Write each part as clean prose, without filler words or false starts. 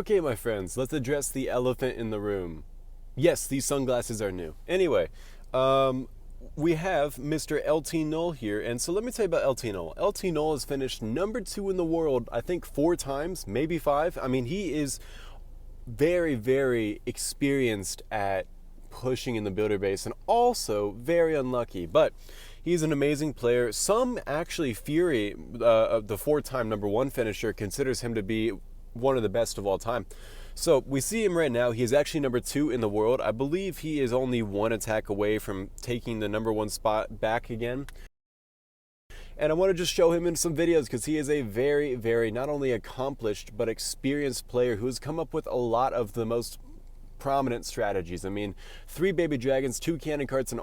Okay, my friends, let's address the elephant in the room. Yes, these sunglasses are new. Anyway, we have Mr. LT Null here, and so let me tell you about LT Null. LT Null has finished #2 in the world, I think 4 times, maybe 5. I mean, he is very, very experienced at pushing in the builder base and also very unlucky, but he's an amazing player. Some actually, Fury, the 4-time #1 finisher, considers him to be one of the best of all time. So we see him right now. He is actually #2 in the world. I believe he is only 1 attack away from taking the #1 spot back again. And I want to just show him in some videos because he is a very, very not only accomplished but experienced player who has come up with a lot of the most prominent strategies. I mean, 3 baby dragons, 2 cannon carts, and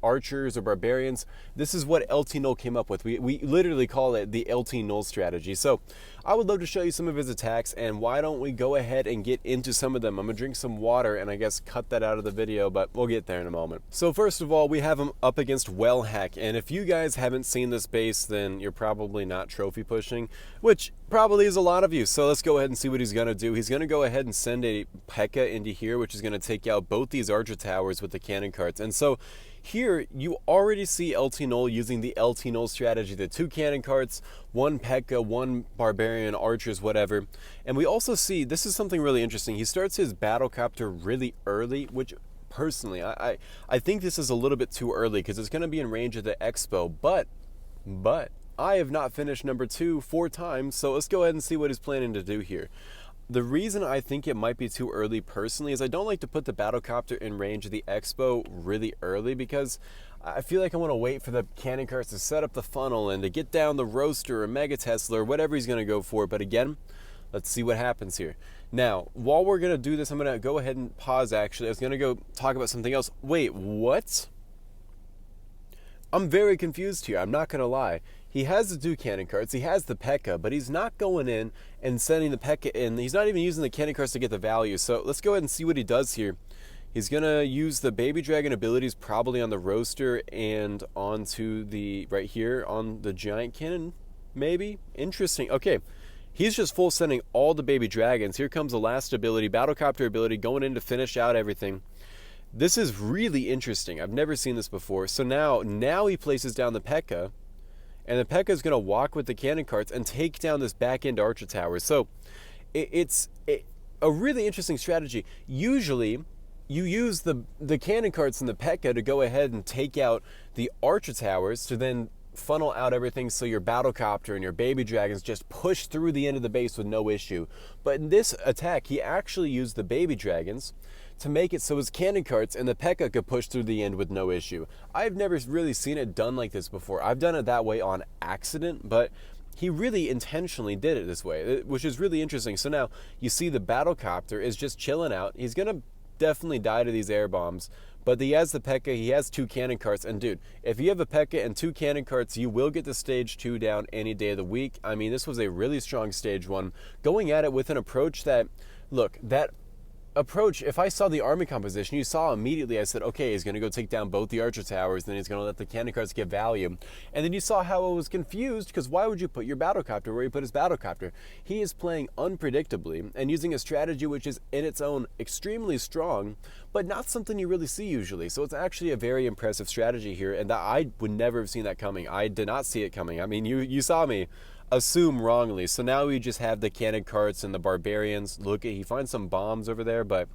archers or barbarians. This is what LT Null came up with. We literally call it the LT Null strategy. So I would love to show you some of his attacks, and why don't we go ahead and get into some of them. I'm gonna drink some water and I guess cut that out of the video, but we'll get there in a moment. So first of all, we have him up against Haack, and if you guys haven't seen this base, then you're probably not trophy pushing, which probably is a lot of you. So let's go ahead and see what he's gonna do. He's gonna go ahead and send a P.e.k.K.a into here, which is gonna take out both these archer towers with the cannon carts. And so here you already see LT Null using the LT Null strategy, the 2 cannon carts, 1 P.e.k.K.a, 1 barbarian, archers, whatever. And we also see, this is something really interesting, he starts his battle copter really early, which personally, I think this is a little bit too early because it's going to be in range of the expo, but I have not finished #2 4 times, so let's go ahead and see what he's planning to do here. The reason I think it might be too early personally is I don't like to put the battlecopter in range of the expo really early because I feel like I want to wait for the cannon carts to set up the funnel and to get down the roaster or mega Tesla or whatever he's going to go for. But again, let's see what happens here. Now, while we're going to do this, I'm going to go ahead and pause actually. I was going to go talk about something else. Wait, what? I'm very confused here, I'm not going to lie. He has the 2 cannon carts, he has the P.e.k.K.a, but he's not going in and sending the P.e.k.K.a in. He's not even using the cannon carts to get the value. So let's go ahead and see what he does here. He's going to use the baby dragon abilities probably on the roaster and onto the, right here, on the giant cannon, maybe? Interesting. Okay. He's just full sending all the baby dragons. Here comes the last ability, battlecopter ability, going in to finish out everything. This is really interesting. I've never seen this before. So now he places down the P.e.k.K.a, and the P.e.k.K.a is going to walk with the cannon carts and take down this back-end archer tower. So it's a really interesting strategy. Usually, you use the cannon carts and the P.e.k.K.a to go ahead and take out the archer towers to then funnel out everything so your battlecopter and your baby dragons just push through the end of the base with no issue. But in this attack, he actually used the baby dragons to make it so his cannon carts and the P.e.k.K.a could push through the end with no issue. I've never really seen it done like this before. I've done it that way on accident, but he really intentionally did it this way, which is really interesting. So now you see the battlecopter is just chilling out. He's going to definitely die to these air bombs, but he has the P.e.k.K.a, he has 2 cannon carts, and dude, if you have a P.e.k.K.a and 2 cannon carts, you will get the stage 2 down any day of the week. I mean, this was a really strong stage 1, going at it with an approach that, look, that approach, if I saw the army composition, you saw immediately, I said, okay, he's going to go take down both the archer towers, then he's going to let the cannon carts get value. And then you saw how I was confused, because why would you put your battlecopter where you put his battlecopter? He is playing unpredictably and using a strategy which is in its own extremely strong, but not something you really see usually. So it's actually a very impressive strategy here, and that I would never have seen that coming. I did not see it coming. I mean, you saw me assume wrongly. So now we just have the cannon carts and the barbarians. Look, he finds some bombs over there, but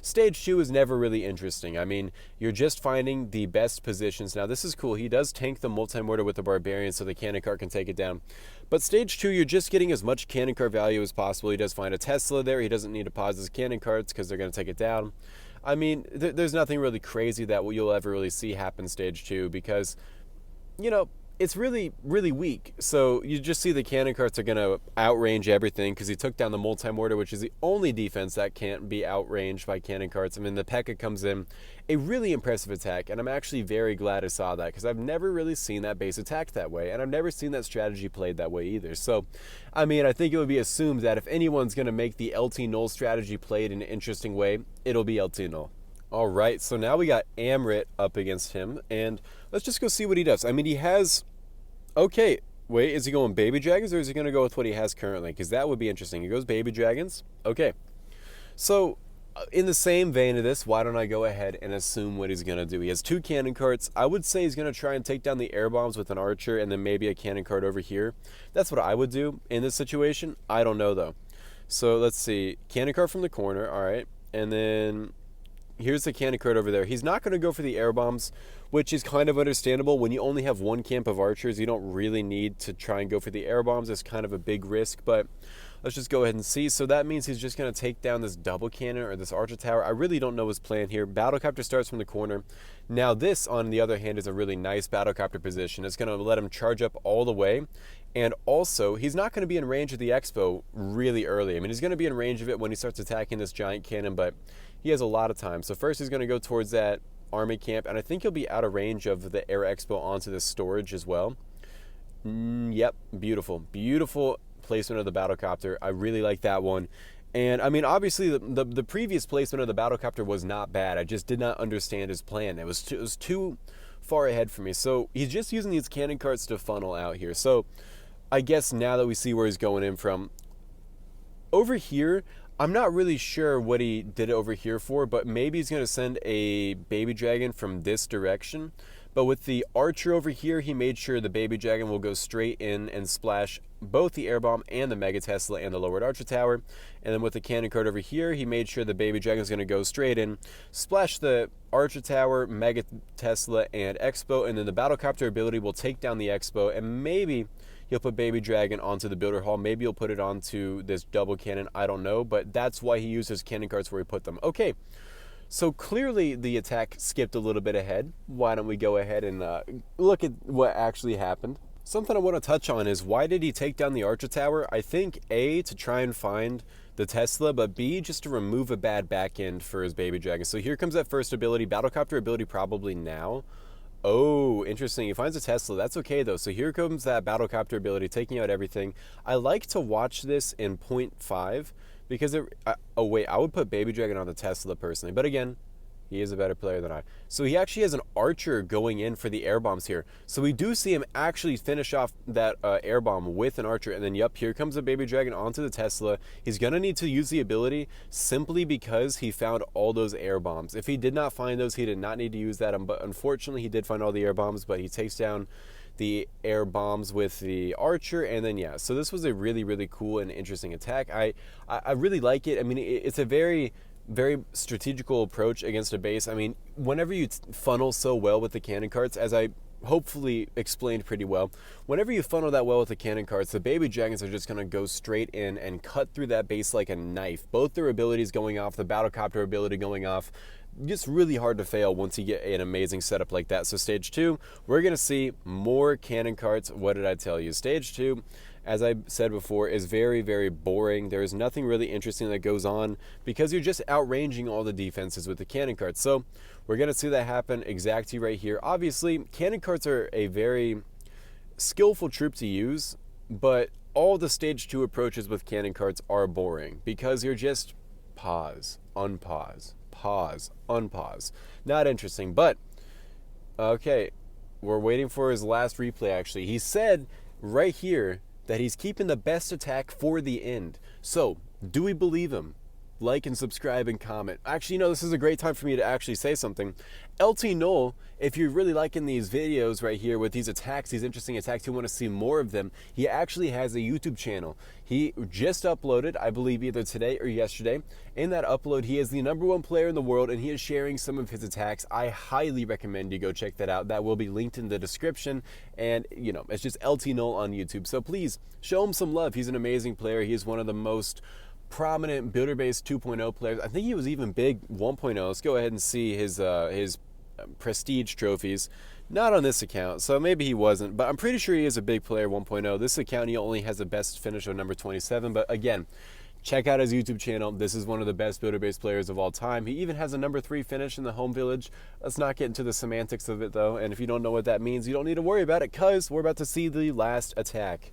stage 2 is never really interesting. I mean, you're just finding the best positions. Now this is cool. He does tank the multi-mortar with the barbarian so the cannon cart can take it down. But stage 2, you're just getting as much cannon cart value as possible. He does find a Tesla there. He doesn't need to pause his cannon carts because they're going to take it down. I mean, there's nothing really crazy that you'll ever really see happen stage 2 because, you know, it's really, really weak. So you just see the cannon carts are going to outrange everything because he took down the multi-mortar, which is the only defense that can't be outranged by cannon carts. I mean, the P.e.k.K.a comes in, a really impressive attack, and I'm actually very glad I saw that because I've never really seen that base attacked that way, and I've never seen that strategy played that way either. So, I mean, I think it would be assumed that if anyone's going to make the LT Null strategy played in an interesting way, it'll be LT Null. All right, so now we got Amrit up against him, and let's just go see what he does. I mean, he has... Okay, Wait, is he going baby dragons or is he going to go with what he has currently? Because that would be interesting. He goes baby dragons. Okay. So, in the same vein of this, why don't I go ahead and assume what he's going to do? He has 2 cannon carts. I would say he's going to try and take down the air bombs with an archer and then maybe a cannon cart over here. That's what I would do in this situation. I don't know, though. So, let's see. Cannon cart from the corner. All right. And then here's the cannon cart over there. He's not going to go for the air bombs, which is kind of understandable. When you only have 1 camp of archers, you don't really need to try and go for the air bombs. It's kind of a big risk, but let's just go ahead and see. So that means he's just going to take down this double cannon or this archer tower. I really don't know his plan here. Battlecopter starts from the corner. Now this, on the other hand, is a really nice battlecopter position. It's going to let him charge up all the way. And also, he's not going to be in range of the expo really early. I mean, he's going to be in range of it when he starts attacking this giant cannon, but he has a lot of time. So first he's going to go towards that army camp, and I think he'll be out of range of the air expo onto the storage as well. Yep, beautiful. Beautiful placement of the battlecopter. I really like that one. And I mean, obviously the previous placement of the battlecopter was not bad. I just did not understand his plan. It was too far ahead for me. So he's just using these cannon carts to funnel out here. So I guess now that we see where he's going in from, over here, I'm not really sure what he did it over here for, but maybe he's going to send a baby dragon from this direction. But with the archer over here, he made sure the baby dragon will go straight in and splash both the air bomb and the Mega Tesla and the lowered archer tower. And then with the cannon cart over here, he made sure the baby dragon is going to go straight in, splash the archer tower, Mega Tesla, and expo. And then the battlecopter ability will take down the expo, and maybe he'll put baby dragon onto the builder hall. Maybe he'll put it onto this double cannon. I don't know, but that's why he uses cannon carts where he put them. Okay. So clearly the attack skipped a little bit ahead. Why don't we go ahead and look at what actually happened? Something I want to touch on is, why did he take down the archer tower? I think A, to try and find the Tesla, but B, just to remove a bad back end for his baby dragon. So here comes that first ability, battlecopter ability probably now. Oh, interesting. He finds a Tesla. That's okay, though. So here comes that battlecopter ability, taking out everything. I like to watch this in 0.5 because oh, wait, I would put baby dragon on the Tesla personally. But again, he is a better player than I. So he actually has an archer going in for the air bombs here. So we do see him actually finish off that air bomb with an archer. And then, yep, here comes the baby dragon onto the Tesla. He's going to need to use the ability simply because he found all those air bombs. If he did not find those, he did not need to use that. But unfortunately, he did find all the air bombs, but he takes down the air bombs with the archer. And then, yeah, so this was a really, really cool and interesting attack. I really like it. I mean, it's a very strategical approach against a base. I mean, whenever you funnel so well with the cannon carts, as I hopefully explained pretty well, whenever you funnel that well with the cannon carts, the baby dragons are just going to go straight in and cut through that base like a knife. Both their abilities going off, the battlecopter ability going off, just really hard to fail once you get an amazing setup like that. So stage 2, we're going to see more cannon carts. What did I tell you? Stage 2, as I said before, is very, very boring. There is nothing really interesting that goes on because you're just outranging all the defenses with the cannon carts. So we're going to see that happen exactly right here. Obviously, cannon carts are a very skillful troop to use, but all the stage 2 approaches with cannon carts are boring because you're just pause, unpause, pause, unpause. Not interesting, but okay, we're waiting for his last replay actually. He said right here that he's keeping the best attack for the end. So, do we believe him? Like and subscribe and comment. Actually, this is a great time for me to actually say something. LT Null, if you're really liking these videos right here with these attacks, these interesting attacks, you want to see more of them, he actually has a YouTube channel. He just uploaded, I believe either today or yesterday. In that upload, he is the #1 player in the world and he is sharing some of his attacks. I highly recommend you go check that out. That will be linked in the description. And, it's just LT Null on YouTube. So please, show him some love. He's an amazing player. He is one of the most prominent builder base 2.0 players. I think he was even big 1.0. Let's go ahead and see his prestige trophies. Not on this account, so maybe he wasn't, but I'm pretty sure he is a big player 1.0. This account, he only has the best finish of number 27, but again, check out his YouTube channel. This is one of the best builder base players of all time. He even has a number 3 finish in the home village. Let's not get into the semantics of it though, and if you don't know what that means, you don't need to worry about it because we're about to see the last attack.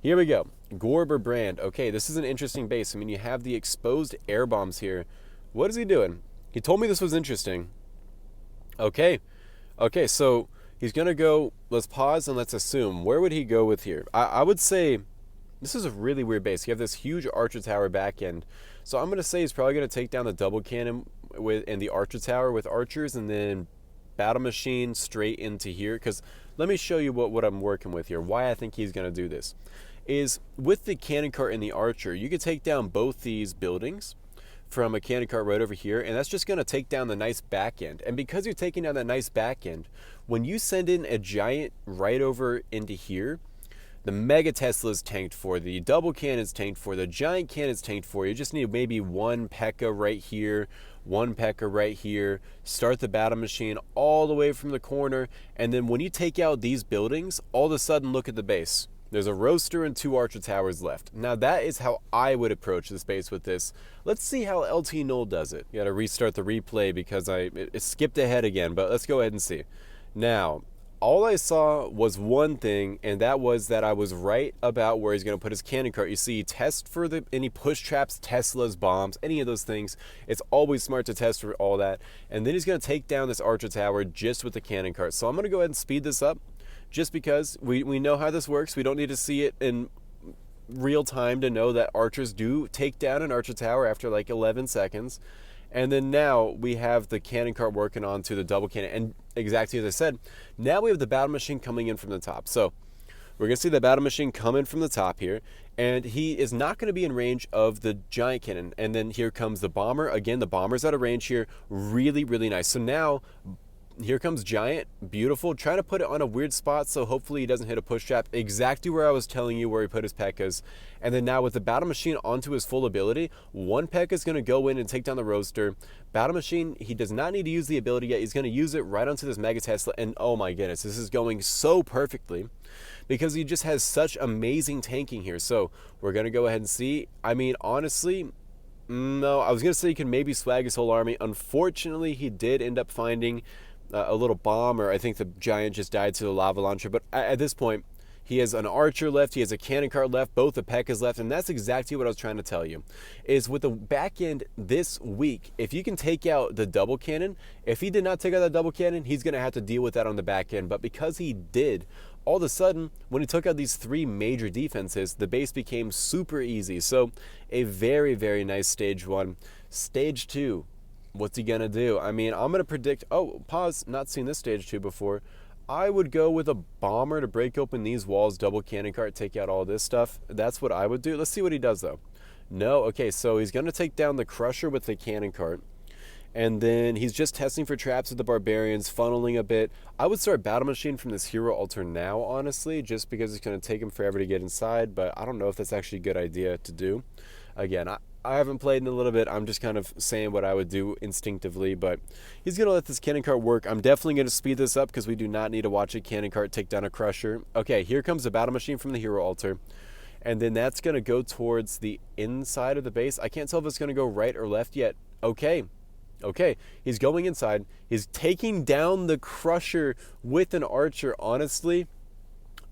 Here we go. Goriber Brand. Okay, this is an interesting base. I mean, you have the exposed air bombs here. What is he doing? He told me this was interesting. Okay, so He's going to go, let's pause and let's assume. Where would he go with here? I would say, this is a really weird base. You have this huge archer tower back end. So I'm going to say he's probably going to take down the double cannon and the archer tower with archers, and then battle machine straight into here. Because let me show you what I'm working with here. Why I think he's going to do this is with the cannon cart and the archer, you could take down both these buildings from a cannon cart right over here, and that's just going to take down the nice back end. And because you're taking down that nice back end, when you send in a giant right over into here, the Mega Tesla's tanked for, the double cannon's tanked for, the giant cannon's tanked for. You just need maybe one P.e.k.k.a right here, one P.e.k.k.a right here, start the battle machine all the way from the corner, and then when you take out these buildings, all of a sudden look at the base. There's a roaster and 2 archer towers left. Now that is how I would approach this base with this. Let's see how LT Null does it. You gotta restart the replay because it skipped ahead again, but let's go ahead and see. Now, all I saw was one thing, and that was that I was right about where he's going to put his cannon cart. You see, test for any push traps, Tesla's, bombs, any of those things. It's always smart to test for all that. And then he's going to take down this archer tower just with the cannon cart. So I'm going to go ahead and speed this up just because we know how this works. We don't need to see it in real time to know that archers do take down an archer tower after like 11 seconds. And then now we have the cannon cart working on to the double cannon. And exactly as I said, now we have the battle machine coming in from the top. So we're going to see the battle machine coming from the top here. And he is not going to be in range of the giant cannon. And then here comes the bomber. Again, the bomber's out of range here. Really, really nice. So now here comes giant, beautiful, trying to put it on a weird spot so hopefully he doesn't hit a push trap, exactly where I was telling you where he put his P.e.k.k.as. And then now with the battle machine onto his full ability, one P.e.k.k.a is going to go in and take down the roaster. Battle machine, he does not need to use the ability yet. He's going to use it right onto this Mega Tesla, and oh my goodness, this is going so perfectly because he just has such amazing tanking here. So we're going to go ahead and see. I mean, honestly, no, I was going to say he can maybe swag his whole army. Unfortunately, he did end up finding a little bomb, or I think the giant just died to the lava launcher. But at this point, he has an archer left, he has a cannon cart left, both the P.e.k.k.as left, and that's exactly what I was trying to tell you. Is with the back end this week, if you can take out the double cannon, if he did not take out that double cannon, he's going to have to deal with that on the back end. But because he did, all of a sudden, when he took out these 3 major defenses, the base became super easy. So a very, very nice stage 1. Stage 2. What's he gonna do? I mean, I'm gonna predict, oh, pause, not seen this stage 2 before. I would go with a bomber to break open these walls, double cannon cart, take out all this stuff. That's what I would do. Let's see what he does though. No, okay, so he's gonna take down the crusher with the cannon cart. And then he's just testing for traps with the barbarians, funneling a bit. I would start battle machine from this hero altar now, honestly, just because it's gonna take him forever to get inside, but I don't know if that's actually a good idea to do. Again, I haven't played in a little bit. I'm just kind of saying what I would do instinctively, but he's going to let this cannon cart work. I'm definitely going to speed this up because we do not need to watch a cannon cart take down a crusher. Okay, here comes the battle machine from the hero altar, and then that's going to go towards the inside of the base. I can't tell if it's going to go right or left yet. Okay, he's going inside. He's taking down the crusher with an archer. Honestly,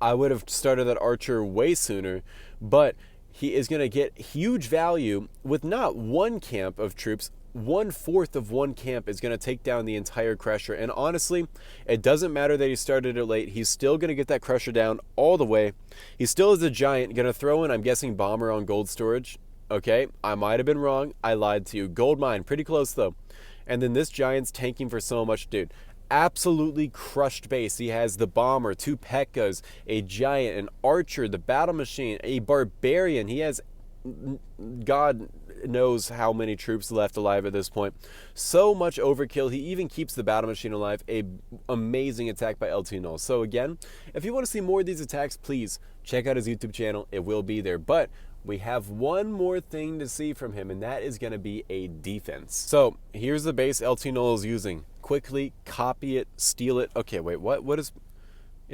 I would have started that archer way sooner, but he is going to get huge value with not one camp of troops. 1/4 of one camp is going to take down the entire crusher. And honestly, it doesn't matter that he started it late. He's still going to get that crusher down all the way. He still is a giant. Going to throw in, I'm guessing, bomber on gold storage. Okay, I might have been wrong. I lied to you. Gold mine, pretty close though. And then this giant's tanking for so much, dude. Absolutely crushed base. He has the bomber, 2 P.e.k.k.as, a giant, an archer, the battle machine, a barbarian. He has God knows how many troops left alive at this point. So much overkill. He even keeps the battle machine alive. A amazing attack by LT Null. So again, if you want to see more of these attacks, please check out his YouTube channel. It will be there. But we have one more thing to see from him, and that is going to be a defense. So here's the base LT Null is using. Quickly copy it, steal it. Okay, wait, what is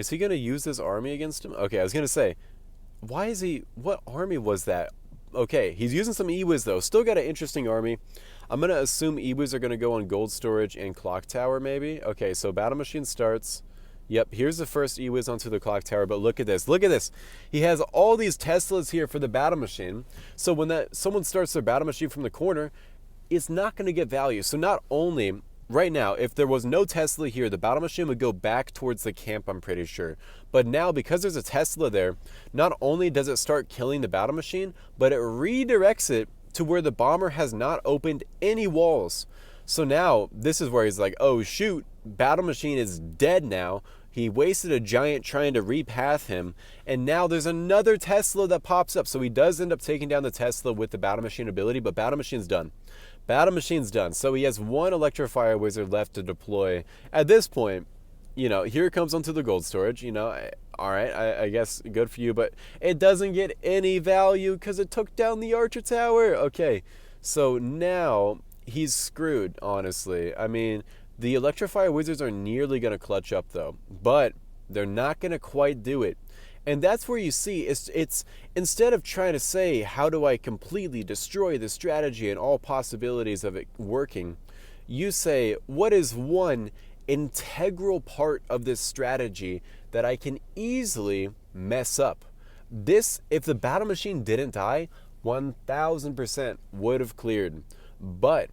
he going to use this army against him? Okay, I was going to say, why is he, what army was that? Okay, he's using some EWIS though. Still got an interesting army. I'm going to assume EWIS are going to go on gold storage and clock tower maybe. Okay, so battle machine starts. Yep, here's the first EWIS onto the clock tower, but look at this. Look at this. He has all these Teslas here for the battle machine. So when someone starts their battle machine from the corner, it's not going to get value. So not only right now, if there was no Tesla here, the battle machine would go back towards the camp, I'm pretty sure. But now, because there's a Tesla there, not only does it start killing the battle machine, but it redirects it to where the bomber has not opened any walls. So now, this is where he's like, oh shoot, battle machine is dead now. He wasted a giant trying to repath him, and now there's another Tesla that pops up. So he does end up taking down the Tesla with the battle machine ability, but battle machine's done. Battle machine's done. So he has one Electrifier Wizard left to deploy. At this point, you know, here it comes onto the gold storage. You know, all right, I guess good for you, but it doesn't get any value because it took down the Archer Tower. Okay, so now he's screwed, honestly. I mean, the Electrifier Wizards are nearly going to clutch up, though, but they're not going to quite do it. And that's where you see it's instead of trying to say, how do I completely destroy the strategy and all possibilities of it working, you say, what is one integral part of this strategy that I can easily mess up? This, if the battle machine didn't die, 1000% would have cleared. But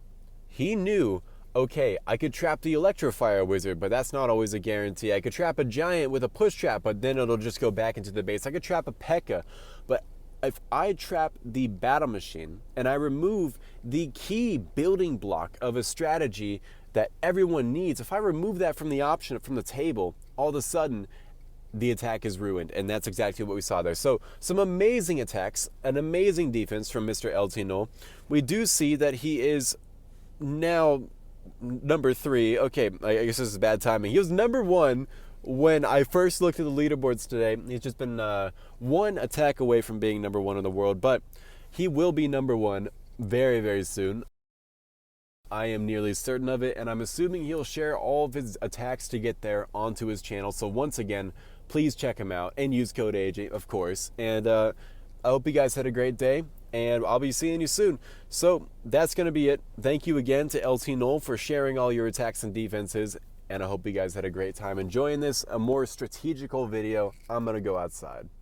he knew, okay, I could trap the Electrifier Wizard, but that's not always a guarantee. I could trap a giant with a push trap, but then it'll just go back into the base. I could trap a P.e.k.k.a, but if I trap the battle machine and I remove the key building block of a strategy that everyone needs, if I remove that from the option, from the table, all of a sudden the attack is ruined, and that's exactly what we saw there. So some amazing attacks, an amazing defense from Mr. LT Null. We do see that he is now number 3. Okay, I guess this is bad timing. He was number 1 when I first looked at the leaderboards today. He's just been one attack away from being number 1 in the world, but he will be number 1 very, very soon. I am nearly certain of it, and I'm assuming he'll share all of his attacks to get there onto his channel. So once again, please check him out and use code AJ, of course. And I hope you guys had a great day, and I'll be seeing you soon. So that's going to be it. Thank you again to LT Null for sharing all your attacks and defenses, and I hope you guys had a great time enjoying this, a more strategical video. I'm going to go outside.